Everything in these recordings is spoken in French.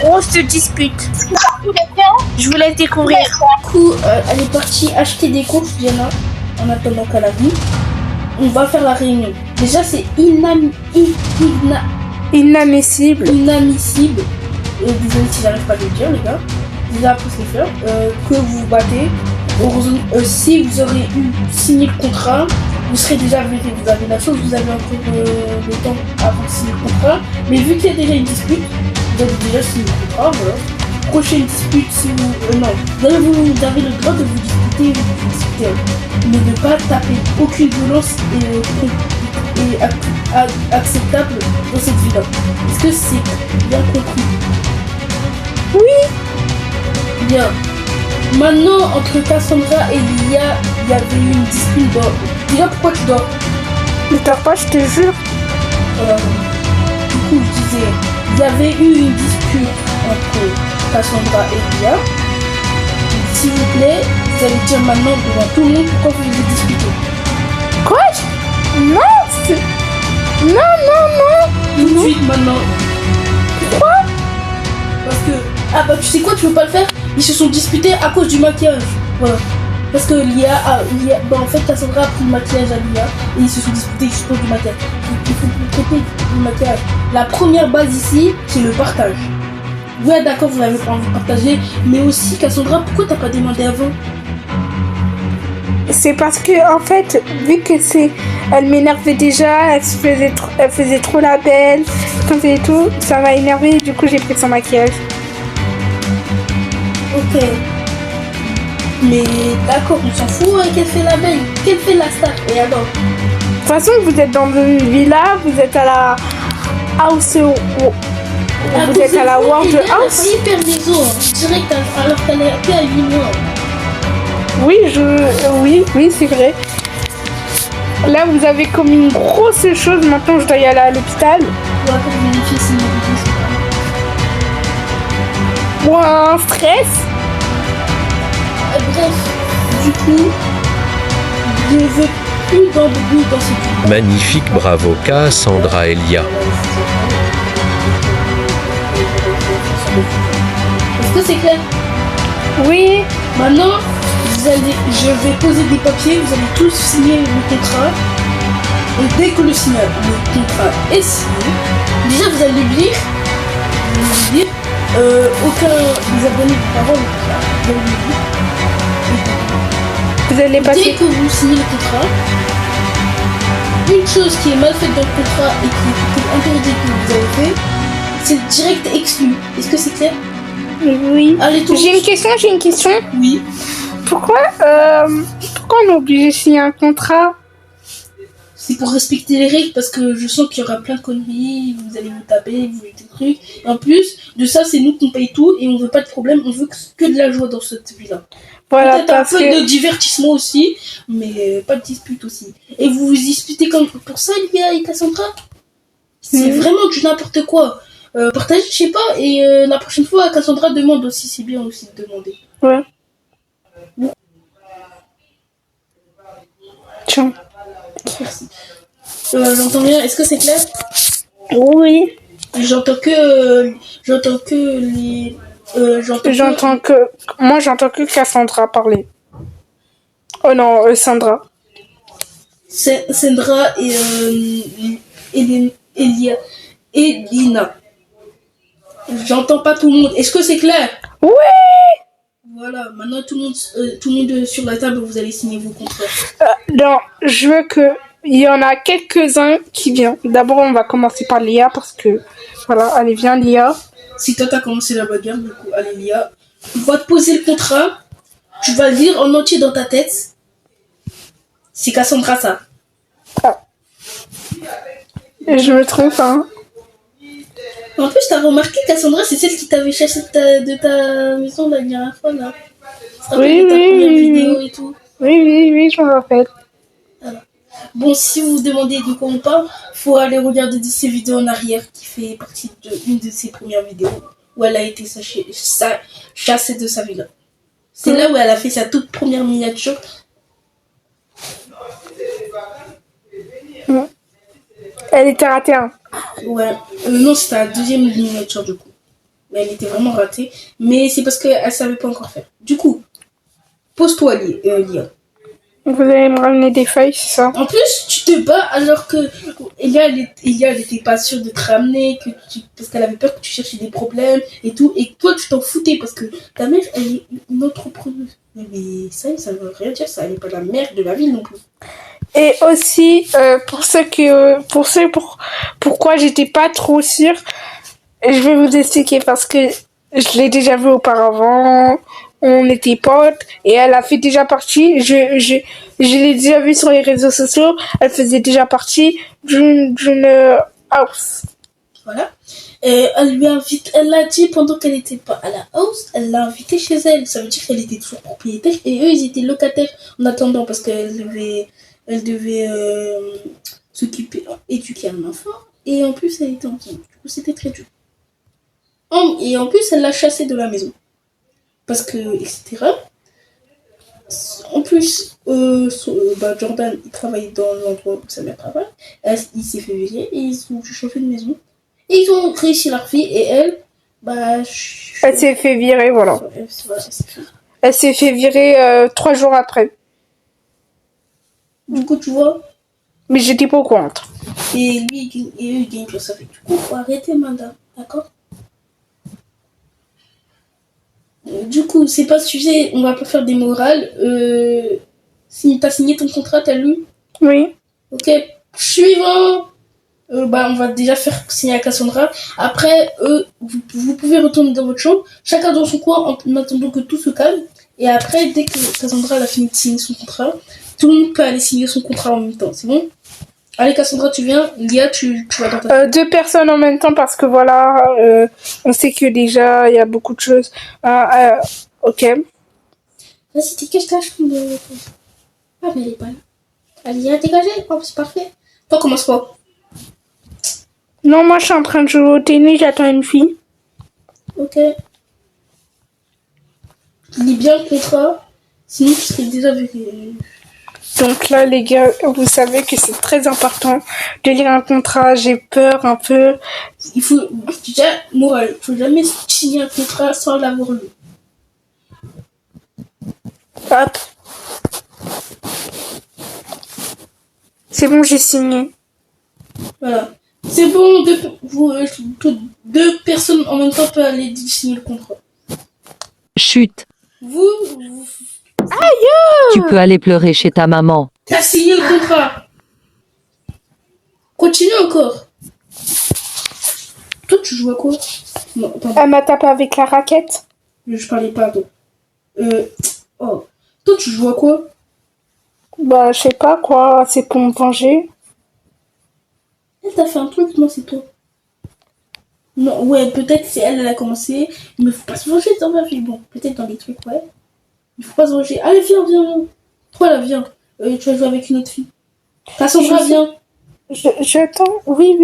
grosse dispute. Je vous laisse découvrir. Du coup, elle est partie acheter des courses, Diana, en attendant qu'elle arrive. On va faire la réunion. Déjà, c'est Inadmissible. inadmissible. Désolé si j'arrive pas à le dire, les gars. Déjà, après se faire, que vous vous battez. Si vous aurez signé le contrat, vous serez déjà véré. Vous avez la chose, vous avez encore le temps avant de signer le contrat. Mais vu qu'il y a déjà une dispute, vous avez déjà signé le contrat, voilà. Prochaine dispute, si vous... non, vous avez le droit de vous disputer, mais ne pas taper. Aucune violence est acceptable dans cette vie-là. Est-ce que c'est bien compris? Oui. Bien. Maintenant, entre Cassandra et Lia, il y avait eu une dispute. Déjà, pourquoi tu dors? Ne dors pas, je te jure. Du coup, je disais, il y avait eu une dispute entre Cassandra et Lia. S'il vous plaît, vous allez dire maintenant devant tout le monde pourquoi vous vous disputez. Quoi? Non, Tout de non. suite maintenant. Pourquoi? Parce que... Ah bah tu sais quoi, tu veux pas le faire? Ils se sont disputés à cause du maquillage. Voilà. Parce que en fait Cassandra a pris le maquillage à Lia et ils se sont disputés juste pour du maquillage. Il faut traiter du maquillage. La première base ici, c'est le partage. Ouais d'accord, vous n'avez pas envie de partager, mais aussi Cassandra, pourquoi t'as pas demandé avant? C'est parce que, en fait, vu que elle m'énervait déjà, elle faisait trop la belle, et tout, ça m'a énervé, du coup j'ai pris son maquillage. Ok. Mais d'accord, on s'en fout qu'elle fait la belle, qu'elle fait la star, et alors? De toute façon, vous êtes dans une villa, vous êtes à la house, vous êtes à la World House. Elle a hyper des os, direct alors qu'elle est que à 8 mois. Oui, c'est vrai. Là, vous avez commis une grosse chose. Maintenant, je dois y aller à l'hôpital. Ouais, pour vérifier si les Pour un stress. bref, du coup, je ne veux plus d'embrouille dans cette vie. Magnifique, bravo Cassandra et Lia. Est-ce que c'est clair? Oui. Maintenant, je vais poser des papiers, vous allez tous signer le contrat. Et dès que le contrat est signé, déjà vous allez lire, aucun des abonnés du parent ne peut lire. Vous allez passer. Dès que vous signez le contrat, une chose qui est mal faite dans le contrat et qui est interdite que vous avez fait, c'est direct exclu. Est-ce que c'est clair? Oui. Allez, tous. J'ai une question. Oui. Pourquoi on est obligé de signer un contrat? C'est pour respecter les règles parce que je sens qu'il y aura plein de conneries, vous allez vous taper, vous des trucs. Et en plus de ça, c'est nous qu'on paye tout et on veut pas de problème, on veut que de la joie dans cette vie-là. Voilà, peut-être un peu de divertissement aussi, mais pas de dispute aussi. Et vous vous disputez comme pour ça, Lia et Cassandra? C'est vraiment du n'importe quoi. Partagez, je sais pas, et la prochaine fois, Cassandra demande aussi, c'est bien aussi de demander. Ouais. Tiens. Merci. J'entends bien, est-ce que c'est clair? Oui. J'entends que Moi, j'entends que Cassandra parler. Oh non, Sandra. Sandra et Lina. J'entends pas tout le monde. Est-ce que c'est clair? Oui. Voilà, maintenant tout le monde sur la table, vous allez signer vos contrats. Non, je veux que il y en a quelques-uns qui viennent. D'abord, on va commencer par Lia parce que voilà, allez viens Lia. Si toi t'as commencé la bagarre, du coup, allez Lia, on va te poser le contrat. Tu vas le lire en entier dans ta tête. C'est Cassandra ça. Ah. Et je me trompe hein. En plus, t'as remarqué Cassandra, c'est celle qui t'avait chassé de ta maison la dernière fois là. Oui, vidéo et tout. Oui, je me rappelle. Voilà. Bon, si vous vous demandez de quoi on parle, faut aller regarder ces vidéos en arrière qui fait partie d'une de ses premières vidéos où elle a été chassée de sa villa. C'est là où elle a fait sa toute première miniature. Elle était ratée, hein. Ouais. Non, c'était la deuxième miniature du coup. Mais elle était vraiment ratée. Mais c'est parce qu'elle savait pas encore faire. Du coup, pose-toi, Lia. Vous allez me ramener des feuilles, c'est ça? En plus, tu te bats alors que Elia, elle était pas sûre de te ramener, parce qu'elle avait peur que tu cherchais des problèmes et tout. Et toi, tu t'en foutais parce que ta mère, elle est une entrepreneuse. Mais ça veut rien dire, ça. Elle n'est pas la mère de la ville non plus. Et aussi, pourquoi j'étais pas trop sûre, je vais vous expliquer parce que je l'ai déjà vu auparavant. On était potes et elle a fait déjà partie. Je l'ai déjà vu sur les réseaux sociaux. Elle faisait déjà partie d'une house. Voilà. Et elle l'a dit pendant qu'elle n'était pas à la house, elle l'a invitée chez elle. Ça veut dire qu'elle était toujours propriétaire et eux, ils étaient locataires en attendant parce qu'elle devait s'occuper, éduquer un enfant. Et en plus, elle était enceinte. Du coup, c'était très dur. Et en plus, elle l'a chassée de la maison. Parce que, etc. En plus, Jordan, il travaillait dans l'endroit où sa mère travaille. Il s'est fait virer et ils ont changé de maison. Et ils ont réussi leur fille et elle, elle s'est fait virer, voilà. Elle s'est fait virer 3 jours après. Du coup, tu vois. Mais j'étais pas au courant. Et lui, eux, ils gagnent pour ça. Du coup, faut arrêter, Manda. D'accord? Du coup, c'est pas le sujet, on va pas faire des morales. Si t'as signé ton contrat, t'as lu? Oui. Ok, suivant. On va déjà faire signer à Cassandra. Après, vous pouvez retourner dans votre chambre, chacun dans son coin en attendant que tout se calme. Et après, dès que Cassandra a fini de signer son contrat, tout le monde peut aller signer son contrat en même temps. C'est bon? Allez, Cassandra, tu viens. Lia, tu vas dans ta... 2 personnes en même temps parce que voilà, on sait que déjà il y a beaucoup de choses. Ok. Vas-y, dégage ta chambre. Ah, mais elle est pas là. Allez, dégagez. Oh, c'est parfait. Toi, commence pas. Non, moi je suis en train de jouer au tennis, j'attends une fille. Ok. Lis bien le contrat, sinon tu serais déjà viré. Donc là, les gars, vous savez que c'est très important de lire un contrat. J'ai peur un peu. Il faut déjà, morale, il faut jamais signer un contrat sans l'avoir lu. Hop. C'est bon, j'ai signé. Voilà. C'est bon, deux personnes en même temps peuvent aller signer le contrat. Chut, Aïe! tu peux aller pleurer chez ta maman. T'as signé le contrat. Continue encore. Toi, tu joues à quoi? Non, pardon. Elle m'a tapé avec la raquette. Je parlais pas, donc. Oh. Toi, tu joues à quoi? Bah, je sais pas quoi, c'est pour me venger. Elle t'a fait un truc, non, c'est toi. Non, ouais, peut-être c'est elle a commencé, mais faut pas se venger dans ma vie. Bon, peut-être dans les trucs, ouais. Il faut pas se venger. Allez, viens. Toi, là, viens. Tu vas jouer avec une autre fille. Cassandra, viens. J'attends. Oui.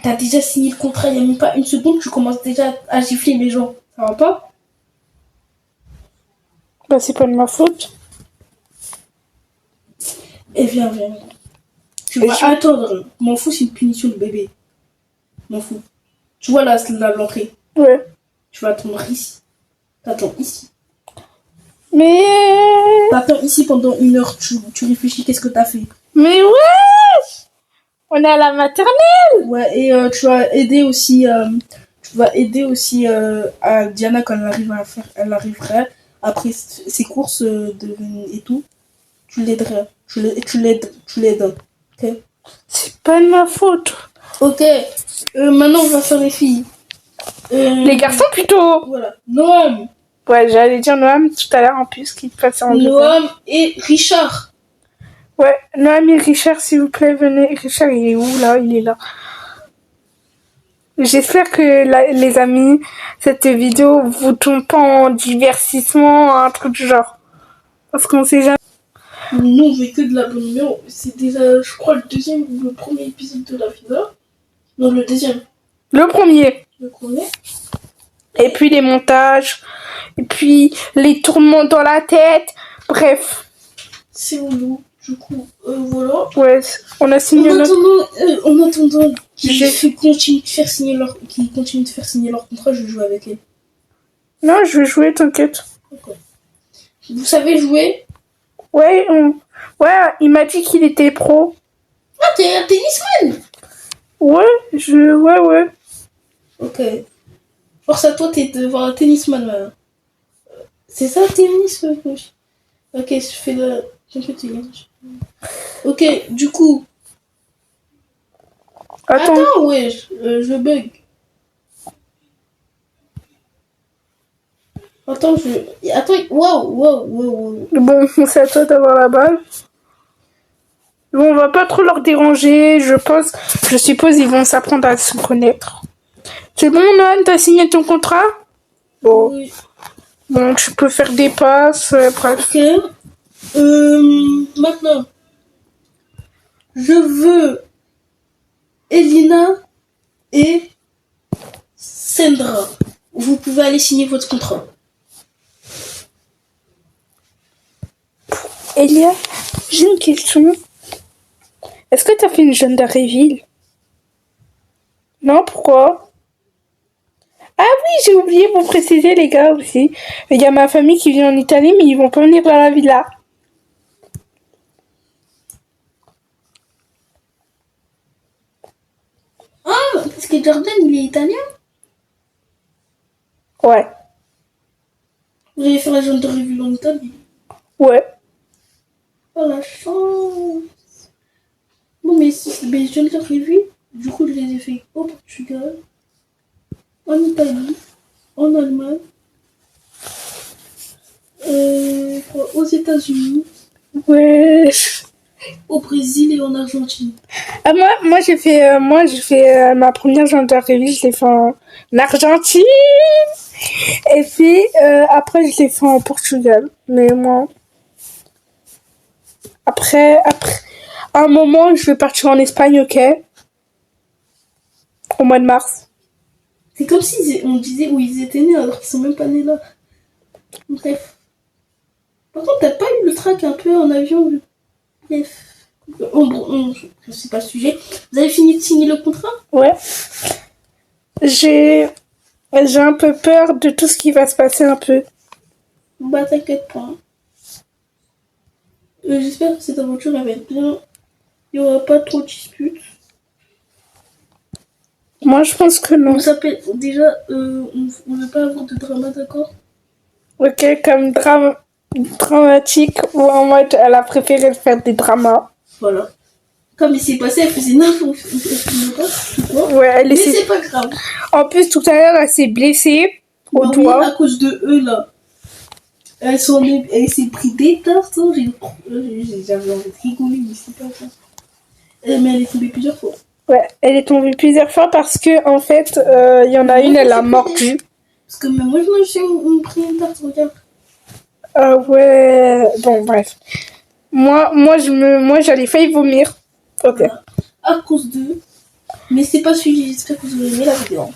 T'as déjà signé le contrat, il n'y a même pas une seconde, tu commences déjà à gifler les gens. Ça va pas? Bah, c'est pas de ma faute. Et viens. Tu vas attendre. M'en fous, c'est une punition de bébé. M'en fous. Tu vois là, l'entrée. Ouais. Tu vas attendre ici. T'attends ici. Mais... T'attends ici pendant 1 heure, tu réfléchis qu'est-ce que t'as fait. Mais ouais! On est à la maternelle! Ouais, et tu vas aider aussi, à Diana quand elle arriverait après ses courses et tout. Tu l'aiderais. Tu l'aides. Ok? C'est pas de ma faute. Ok. Maintenant, on va faire les filles. Les garçons plutôt. Voilà. Noam. Ouais, j'allais dire Noam tout à l'heure en plus qui passait en deuxième. Noam et Richard. Ouais, Noam et Richard, s'il vous plaît, venez. Richard, il est où là? Il est là. J'espère que les amis, cette vidéo vous tombe pas en divertissement, un truc du genre. Parce qu'on sait jamais. Nous, on fait que de la bonne humeur. C'est déjà, je crois, le deuxième ou le premier épisode de la vidéo. Non, le deuxième. Le premier. Le premier. Et puis les montages. Et puis les tournements dans la tête. Bref. C'est relou. Du coup, voilà. Ouais, on a signé En attendant, continuent de faire signer leur contrat, je joue avec elle. Non, je vais jouer, t'inquiète. D'accord. Vous savez jouer? Ouais, ouais, il m'a dit qu'il était pro. Ah, t'es un tennisman? Ouais, ouais. Ok. Force à toi, t'es devant un tennisman, là. C'est ça, tennis? Ok, je fais le... Ok, du coup... Attends, ouais, je bug. Attends, wow. bon, c'est à toi d'avoir la balle. Bon, on va pas trop leur déranger, je suppose ils vont s'apprendre à se connaître. C'est bon, Noël, t'as signé ton contrat? Bon, Oui. bon, tu peux faire des passes, bref. Ok. Maintenant, je veux Elina et Sandra. Vous pouvez aller signer votre contrat. Elia, j'ai une question. Est-ce que t'as fait une jeune d'Arréville? Non, pourquoi? Ah oui, j'ai oublié de vous préciser, les gars, aussi. Il y a ma famille qui vient en Italie, mais ils vont pas venir dans la villa. Ah, parce que Jordan, il est italien. Ouais, Vous allez faire la jeune de revue en Italie. ouais. Oh la chance. Bon, mais je viens de les revue. Du coup, je les ai fait au Portugal, en Italie, en Allemagne, aux États-Unis, Ouais. au Brésil et en Argentine. Ah, moi j'ai fait ma première jeune d'Arréville, je l'ai fait en Argentine. Et puis, après, je l'ai fait en Portugal. Mais moi, après, un moment, je vais partir en Espagne, ok? Au mois de mars. C'est comme si on disait où ils étaient nés alors qu'ils sont même pas nés là. Bref. Par contre, t'as pas eu le track un peu en avion? Bref. Je sais pas le sujet. Vous avez fini de signer le contrat? Ouais. J'ai un peu peur de tout ce qui va se passer un peu. Bah, t'inquiète pas. J'espère que cette aventure elle va être bien. Il y aura pas trop de disputes. Moi, je pense que non. On s'appelle déjà, on veut pas avoir de drama, d'accord? Ok, comme dramatique ou en mode elle a préféré faire des dramas. Voilà. Comme il s'est passé, elle faisait n'importe quoi. Ouais, Mais c'est pas grave. En plus, tout à l'heure, elle s'est blessée au Bah oui, doigt. à cause de eux là. Elle s'est pris des tartes. Hein. J'avais envie de rigoler, mais c'est pas ça. Mais elle est tombée plusieurs fois. Ouais, elle est tombée plusieurs fois parce que, en fait, il y en a une, elle a mordu. Parce que même moi, je me pris une tarte, regarde. Ah ouais, bon, bref. Moi, j'allais failli vomir. Ok. Voilà. À cause d'eux. Mais c'est pas suivi, j'espère que vous aurez aimé la vidéo.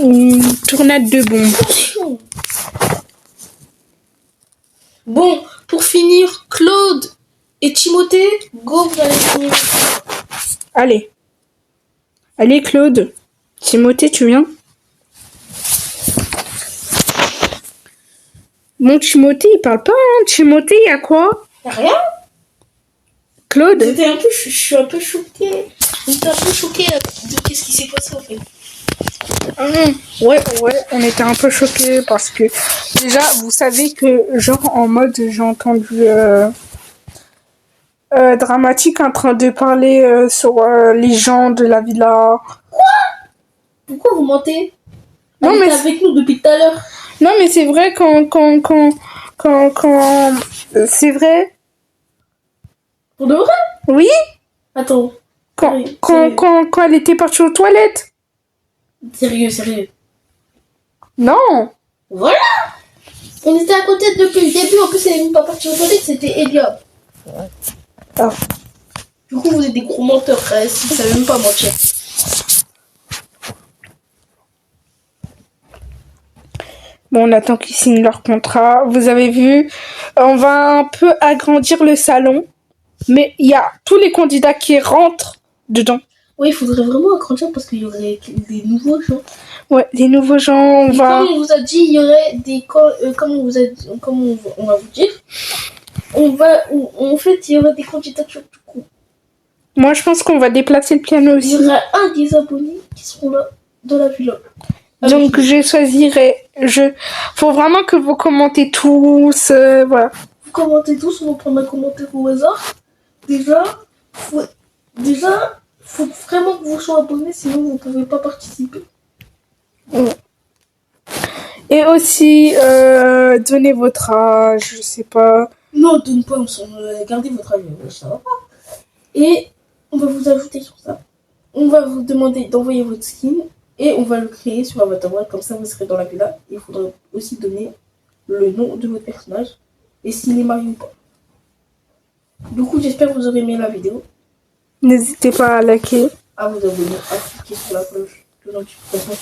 Une tournade de bombe. Bon, pour finir, Claude et Timothée, go, vous allez finir. Allez. Allez, Claude. Timothée, tu viens? Bon, Timothée, il parle pas, hein. Timothée, il y a quoi? Rien. Claude? Je suis un peu choquée. J'étais un peu choquée de qu'est-ce qui s'est passé en fait. Ouais, on était un peu choqués parce que déjà, vous savez que genre en mode j'ai entendu Dramatique en train de parler sur les gens de la villa. Pourquoi vous mentez? Non, Elle mais était avec nous depuis tout à l'heure. Non mais c'est vrai quand c'est vrai. Pour de vrai? Oui, Attends. quand elle était partie aux toilettes. Sérieux. Non. Voilà. On était à côté depuis le début. En plus, elle n'est même pas partie au toilette. C'était Elia. Ah. Du coup, vous êtes des gros menteurs, frère. Si vous savez même pas mentir. Bon, on attend qu'ils signent leur contrat. Vous avez vu, on va un peu agrandir le salon. Mais il y a tous les candidats qui rentrent dedans. Oui, il faudrait vraiment agrandir parce qu'il y aurait des nouveaux gens. Ouais, les nouveaux gens, on Et va... comme on vous a dit, il y aurait des... comme on vous a dit, comme on va vous dire, en fait, il y aura des candidatures du coup. Moi, je pense qu'on va déplacer le piano Il aussi. y aura un des abonnés qui seront là, dans la villa. Donc, je choisirai... Faut vraiment que vous commentez tous, voilà. Vous commentez tous, on va prendre un commentaire au hasard. Déjà, faut vraiment que vous soyez abonnés, sinon vous ne pouvez pas participer. Et aussi, donnez votre âge, je sais pas. Non, donne pas, gardez votre avis, ça va pas. Et on va vous ajouter sur ça. On va vous demander d'envoyer votre skin et on va le créer sur Avatar World, comme ça vous serez dans la villa. Il faudra aussi donner le nom de votre personnage et s'il est marié ou pas. Du coup, j'espère que vous aurez aimé la vidéo. N'hésitez pas à liker. À vous abonner, à cliquer sur la cloche de notification.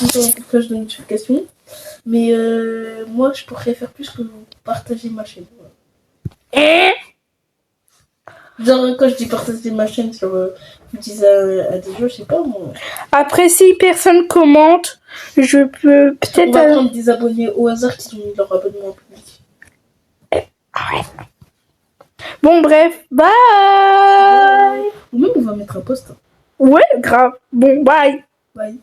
Sur la cloche de notification. Mais moi, je pourrais faire plus que vous partager ma chaîne. Voilà. Genre, quand je dis partager ma chaîne sur vous dites à des jeux, je sais pas moi. Après, si personne commente, je peux On peut-être... va prendre des abonnés au hasard qui ont mis leur abonnement en public. Bon, bref, bye. Ou même on va mettre un post. Ouais, grave. Bon, bye. Bye.